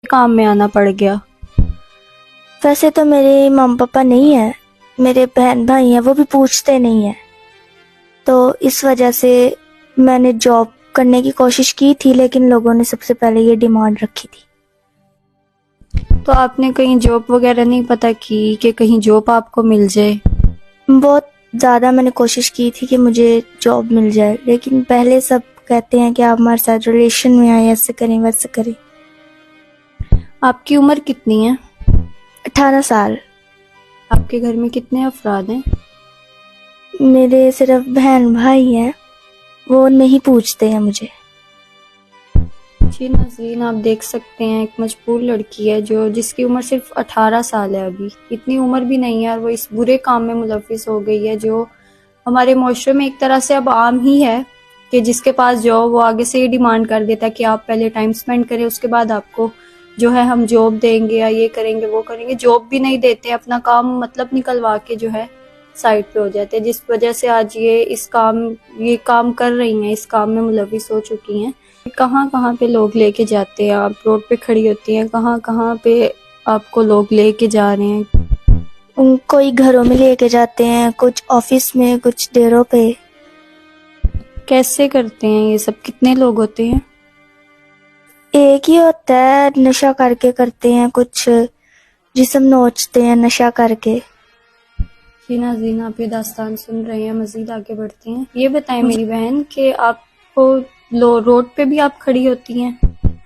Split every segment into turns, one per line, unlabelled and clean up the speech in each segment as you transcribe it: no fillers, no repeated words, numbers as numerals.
کام میں آنا پڑ گیا؟
ویسے تو میرے ماما پاپا نہیں ہیں، میرے بہن بھائی ہیں، وہ بھی پوچھتے نہیں ہیں، تو اس وجہ سے میں نے جاب کرنے کی کوشش کی تھی، لیکن لوگوں نے سب سے پہلے یہ ڈیمانڈ رکھی تھی۔
تو آپ نے کہیں جاب وغیرہ نہیں پتہ کی کہ کہیں جاب آپ کو مل جائے؟
بہت زیادہ میں نے کوشش کی تھی کہ مجھے جاب مل جائے، لیکن پہلے سب کہتے ہیں کہ آپ ہمارے ساتھ ریلیشن میں آئیں، ایسے کریں ویسے کریں۔
آپ کی عمر کتنی ہے؟
18 سال۔
آپ کے گھر میں کتنے افراد ہیں؟
میرے صرف بہن بھائی ہیں، وہ نہیں پوچھتے ہیں مجھے۔
جی ناظرین، آپ دیکھ سکتے ہیں ایک مجبور لڑکی ہے جس کی عمر صرف 18 سال ہے، ابھی اتنی عمر بھی نہیں ہے، اور وہ اس برے کام میں ملوث ہو گئی ہے جو ہمارے معاشرے میں ایک طرح سے اب عام ہی ہے کہ جس کے پاس جاب وہ آگے سے یہ ڈیمانڈ کر دیتا ہے کہ آپ پہلے ٹائم سپینڈ کریں، اس کے بعد آپ کو جو ہے ہم جاب دیں گے یا یہ کریں گے وہ کریں گے۔ جاب بھی نہیں دیتے، اپنا کام مطلب نکلوا کے جو ہے سائٹ پہ ہو جاتے ہیں، جس وجہ سے آج یہ کام کر رہی ہیں، اس کام میں ملوث ہو چکی ہیں۔ کہاں کہاں پہ لوگ لے کے جاتے ہیں، آپ روڈ پہ کھڑی ہوتی ہیں، کہاں کہاں پہ آپ کو لوگ لے کے جا رہے ہیں؟
کوئی گھروں میں لے کے جاتے ہیں، کچھ آفس میں، کچھ ڈیروں پہ۔
کیسے کرتے ہیں یہ سب؟ کتنے لوگ ہوتے ہیں؟
ایک ہی ہوتا ہے، نشہ کر کے کرتے ہیں، کچھ جسم نوچتے ہیں نشہ کر کے۔
جی ناظرین، آپ یہ داستان سن رہے ہیں، مزید آگے بڑھتے ہیں۔ یہ بتائیں میری بہن کہ آپ کو روڈ پہ بھی آپ کھڑی ہوتی ہیں؟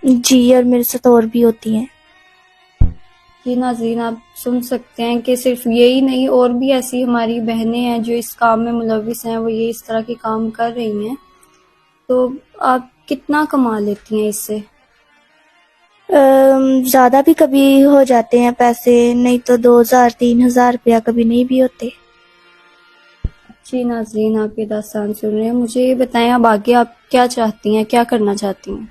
جی، اور میرے ساتھ اور بھی ہوتی ہیں۔
جی ناظرین، آپ سن سکتے ہیں کہ صرف یہی نہیں، اور بھی ایسی ہماری بہنیں ہیں جو اس کام میں ملوث ہیں، وہ یہ اس طرح کے کام کر رہی ہیں۔ تو آپ کتنا کما لیتی ہیں اس سے؟
زیادہ بھی کبھی ہو جاتے ہیں پیسے، نہیں تو 2000-3000 روپیہ کبھی نہیں بھی ہوتے۔
جی ناظرین، آپ یہ داستان سن رہے ہیں، مجھے یہ بتائیں اب آگے آپ کیا چاہتی ہیں، کیا کرنا چاہتی ہیں؟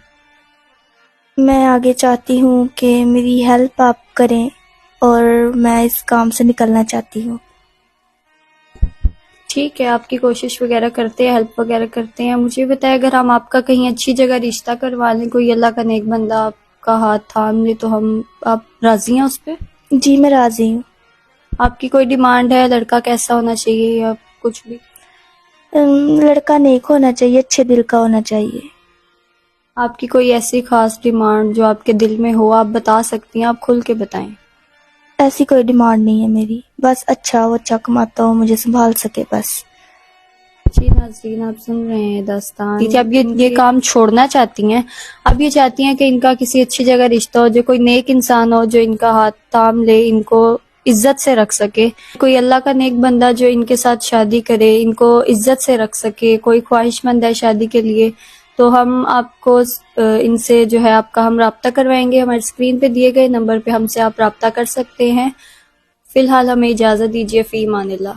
میں آگے چاہتی ہوں کہ میری ہیلپ آپ کریں، اور میں اس کام سے نکلنا چاہتی ہوں۔
ٹھیک ہے، آپ کی کوشش وغیرہ کرتے ہیں، ہیلپ وغیرہ کرتے ہیں۔ مجھے بتائیں اگر ہم آپ کا کہیں اچھی جگہ رشتہ کروا لیں، کوئی اللہ کا نیک بندہ آپ کا ہاتھ تھام لے، تو آپ راضی ہیں اس پہ؟
جی، میں راضی ہوں۔
آپ کی کوئی ڈیمانڈ ہے؟ لڑکا کیسا ہونا چاہیے یا کچھ بھی؟
لڑکا نیک ہونا چاہیے، اچھے دل کا ہونا چاہیے۔
آپ کی کوئی ایسی خاص ڈیمانڈ جو آپ کے دل میں ہو، آپ بتا سکتی ہیں، آپ کھل کے بتائیں۔
ایسی کوئی ڈیمانڈ نہیں ہے میری، بس اچھا وہ اچھا کماتا ہو، مجھے سنبھال سکے بس۔
جی ناظرین، آپ سن رہے ہیں داستان کہ اب یہ کام چھوڑنا چاہتی ہیں، اب یہ چاہتی ہیں کہ ان کا کسی اچھی جگہ رشتہ ہو، جو کوئی نیک انسان ہو، جو ان کا ہاتھ تھام لے، ان کو عزت سے رکھ سکے، کوئی اللہ کا نیک بندہ جو ان کے ساتھ شادی کرے، ان کو عزت سے رکھ سکے، کوئی خواہش مند ہے شادی کے لیے، تو ہم آپ کو ان سے جو ہے آپ کا ہم رابطہ کروائیں گے۔ ہمارے اسکرین پہ دیے گئے نمبر پہ ہم سے آپ رابطہ کر سکتے ہیں۔ فی الحال ہمیں اجازت دیجیے، فی امان اللہ۔